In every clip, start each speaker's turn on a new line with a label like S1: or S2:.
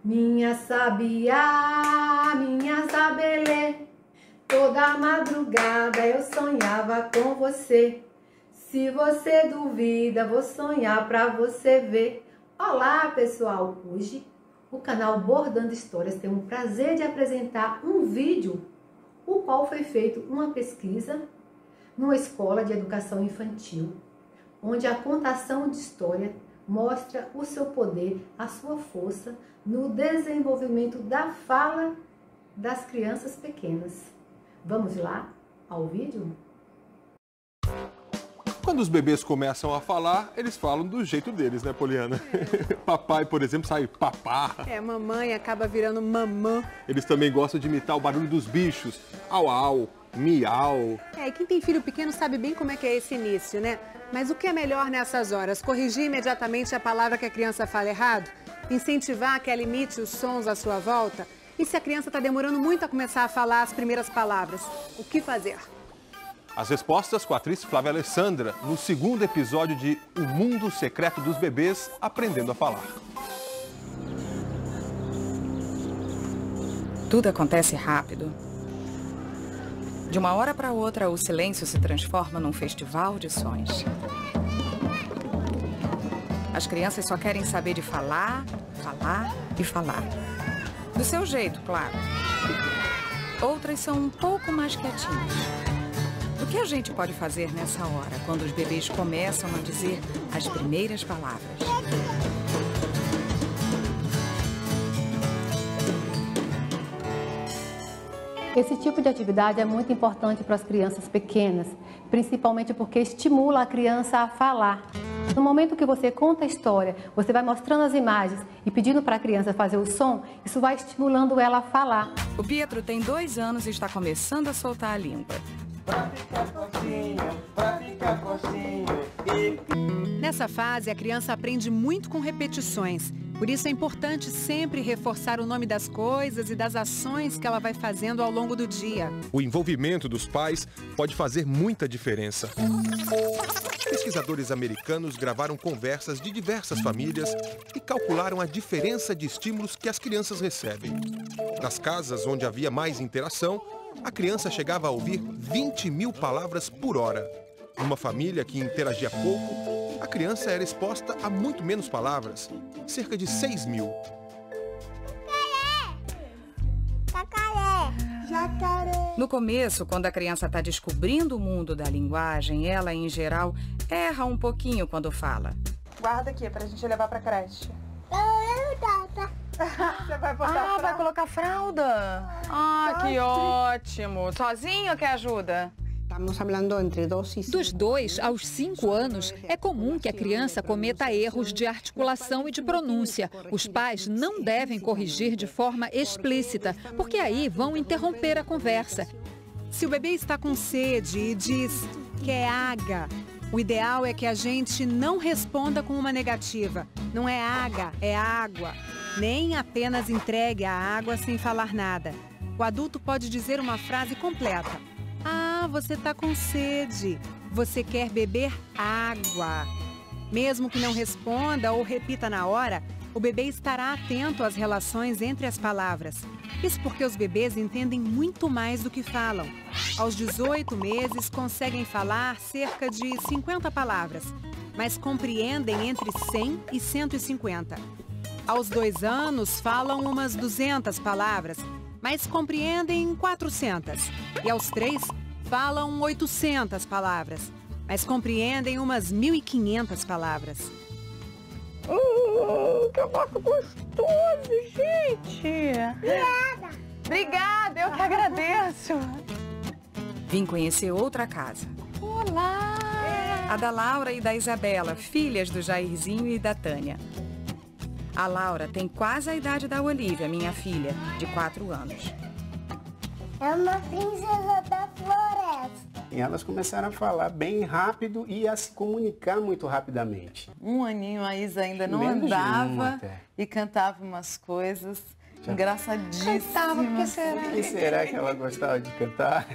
S1: Minha sabiá, minha sabelê, toda madrugada eu sonhava com você. Se você duvida, vou sonhar pra você ver. Olá, pessoal! Hoje o canal Bordando Histórias tem o prazer de apresentar um vídeo, o qual foi feito uma pesquisa numa escola de educação infantil, onde a contação de história mostra o seu poder, a sua força no desenvolvimento da fala das crianças pequenas. Vamos lá ao vídeo?
S2: Quando os bebês começam a falar, eles falam do jeito deles, né, Poliana? Papai, por exemplo, sai papá.
S3: Mamãe acaba virando mamã.
S2: Eles também gostam de imitar o barulho dos bichos. Au, au, miau.
S3: E quem tem filho pequeno sabe bem como é que é esse início, né? Mas o que é melhor nessas horas? Corrigir imediatamente a palavra que a criança fala errado? Incentivar que ela imite os sons à sua volta? E se a criança está demorando muito a começar a falar as primeiras palavras? O que fazer?
S2: As respostas com a atriz Flávia Alessandra, no segundo episódio de O Mundo Secreto dos Bebês Aprendendo a Falar.
S4: Tudo acontece rápido. De uma hora para outra, o silêncio se transforma num festival de sons. As crianças só querem saber de falar, falar e falar. Do seu jeito, claro. Outras são um pouco mais quietinhas. O que a gente pode fazer nessa hora, quando os bebês começam a dizer as primeiras palavras?
S1: Esse tipo de atividade é muito importante para as crianças pequenas, principalmente porque estimula a criança a falar. No momento que você conta a história, você vai mostrando as imagens e pedindo para a criança fazer o som, isso vai estimulando ela a falar.
S4: O Pietro tem 2 anos e está começando a soltar a língua.
S5: Vai ficar fortinho, vai ficar fortinho.
S3: Nessa fase, a criança aprende muito com repetições. Por isso é importante sempre reforçar o nome das coisas e das ações que ela vai fazendo ao longo do dia.
S2: O envolvimento dos pais pode fazer muita diferença. Pesquisadores americanos gravaram conversas de diversas famílias e calcularam a diferença de estímulos que as crianças recebem. Nas casas onde havia mais interação, a criança chegava a ouvir 20.000 palavras por hora. Numa família que interagia pouco, a criança era exposta a muito menos palavras, cerca de 6.000.
S4: Jacaré. No começo, quando a criança está descobrindo o mundo da linguagem, ela, em geral, erra um pouquinho quando fala.
S6: Guarda aqui pra gente levar pra creche. Você vai botar fralda?
S7: Vai colocar fralda? Que ótimo. Sozinho ou quer ajuda?
S8: Dos 2 aos 5 anos, é comum que a criança cometa erros de articulação e de pronúncia. Os pais não devem corrigir de forma explícita, porque aí vão interromper a conversa.
S3: Se o bebê está com sede e diz que é água, o ideal é que a gente não responda com uma negativa. Não é água, é água. Nem apenas entregue a água sem falar nada. O adulto pode dizer uma frase completa. Você está com sede. Você quer beber água. Mesmo que não responda ou repita na hora, o bebê estará atento às relações entre as palavras. Isso porque os bebês entendem muito mais do que falam. Aos 18 meses, conseguem falar cerca de 50 palavras, mas compreendem entre 100 e 150. Aos 2 anos, falam umas 200 palavras, mas compreendem 400. E aos 3, falam 800 palavras, mas compreendem umas 1.500 palavras.
S7: Que boca gostoso, gente! Obrigada, eu que agradeço.
S4: Vim conhecer outra casa.
S7: Olá!
S4: A da Laura e da Isabela, filhas do Jairzinho e da Tânia. A Laura tem quase a idade da Olivia, minha filha, de 4 anos.
S9: É uma princesa da floresta.
S5: E elas começaram a falar bem rápido e a se comunicar muito rapidamente.
S7: 1 aninho, a Isa ainda não
S5: Menos de 1
S7: andava
S5: até.
S7: e cantava umas coisas. Engraçadíssima.
S3: Cantava, por que será?
S5: Por que será que ela gostava de cantar?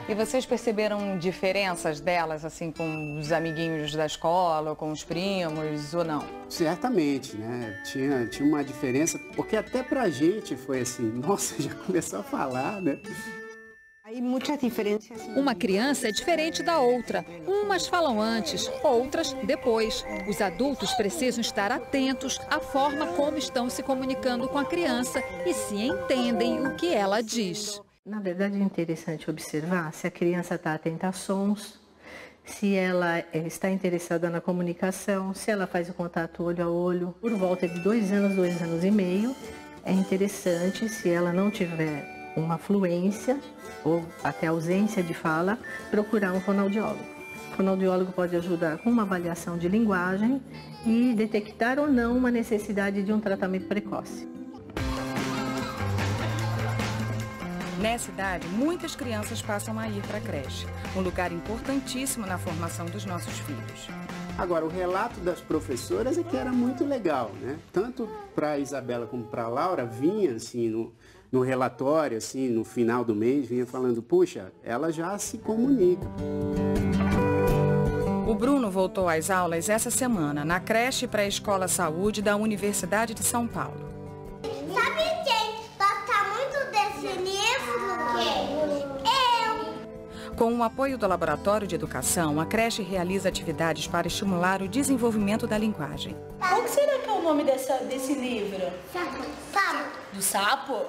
S4: E vocês perceberam diferenças delas, assim, com os amiguinhos da escola, com os primos, ou não?
S5: Certamente, né? Tinha uma diferença, porque até pra gente foi assim, nossa, já começou a falar, né?
S8: Uma criança é diferente da outra. Umas falam antes, outras depois. Os adultos precisam estar atentos à forma como estão se comunicando com a criança e se entendem o que ela diz.
S1: Na verdade, é interessante observar se a criança está atenta a sons, se ela está interessada na comunicação, se ela faz o contato olho a olho. Por volta de 2 anos e meio, é interessante, se ela não tiver uma fluência ou até ausência de fala, procurar um fonoaudiólogo. O fonoaudiólogo pode ajudar com uma avaliação de linguagem e detectar ou não uma necessidade de um tratamento precoce.
S4: Nessa idade, muitas crianças passam a ir para a creche, um lugar importantíssimo na formação dos nossos filhos.
S5: Agora, o relato das professoras é que era muito legal, né? Tanto para a Isabela como para a Laura, vinha assim no relatório, assim, no final do mês, vinha falando, puxa, ela já se comunica.
S4: O Bruno voltou às aulas essa semana na creche pré-escola saúde da Universidade de São Paulo.
S9: Sabe quem gosta muito desse livro? Eu!
S4: Com o apoio do Laboratório de Educação, a creche realiza atividades para estimular o desenvolvimento da linguagem.
S10: Qual que será que é o nome desse livro?
S9: Sapo.
S10: Do sapo?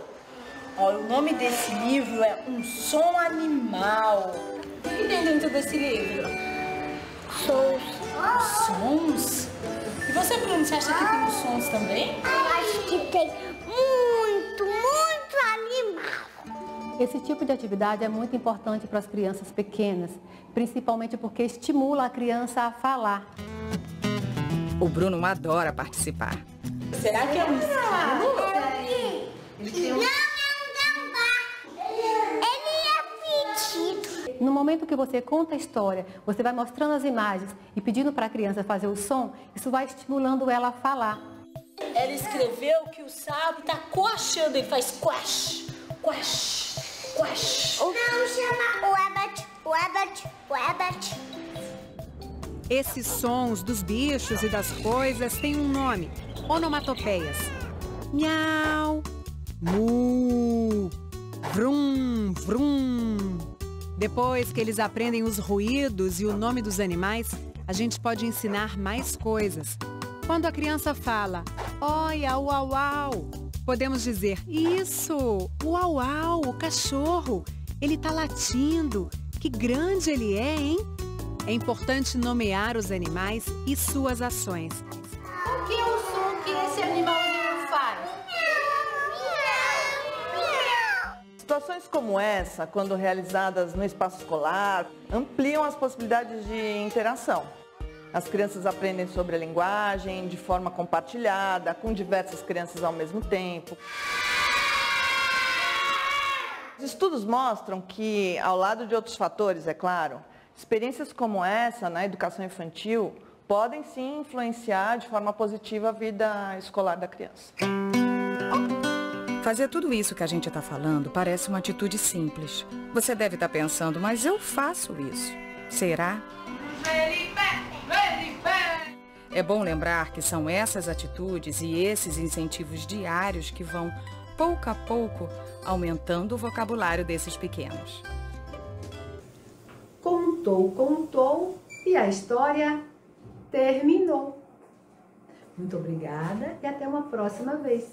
S10: Ó, o nome desse livro é Um Som Animal. O que tem dentro desse livro?
S9: Sons.
S10: Sons? E você, Bruno, você acha que tem os sons também?
S9: Acho que tem muito animal.
S1: Esse tipo de atividade é muito importante para as crianças pequenas, principalmente porque estimula a criança a falar.
S4: O Bruno adora participar.
S10: Será que é um esquilo?
S1: No momento que você conta a história, você vai mostrando as imagens e pedindo para a criança fazer o som, isso vai estimulando ela a falar.
S10: Ela escreveu que o sapo está coachando, ele faz quash, quash, quash.
S9: Não, chama o Abbott.
S3: Esses sons dos bichos e das coisas têm um nome, onomatopeias. Miau, mu, vrum, vrum. Depois que eles aprendem os ruídos e o nome dos animais, a gente pode ensinar mais coisas. Quando a criança fala, olha, uau, uau, podemos dizer, isso, uau, uau, o cachorro, ele tá latindo, que grande ele é, hein? É importante nomear os animais e suas ações.
S10: Qual que é o som que esse animalzinho faz?
S6: Situações como essa, quando realizadas no espaço escolar, ampliam as possibilidades de interação. As crianças aprendem sobre a linguagem de forma compartilhada, com diversas crianças ao mesmo tempo. Os estudos mostram que, ao lado de outros fatores, é claro, experiências como essa na educação infantil podem sim influenciar de forma positiva a vida escolar da criança.
S4: Fazer tudo isso que a gente está falando parece uma atitude simples. Você deve estar pensando, mas eu faço isso. Será? É bom lembrar que são essas atitudes e esses incentivos diários que vão, pouco a pouco, aumentando o vocabulário desses pequenos.
S1: Contou e a história terminou. Muito obrigada e até uma próxima vez.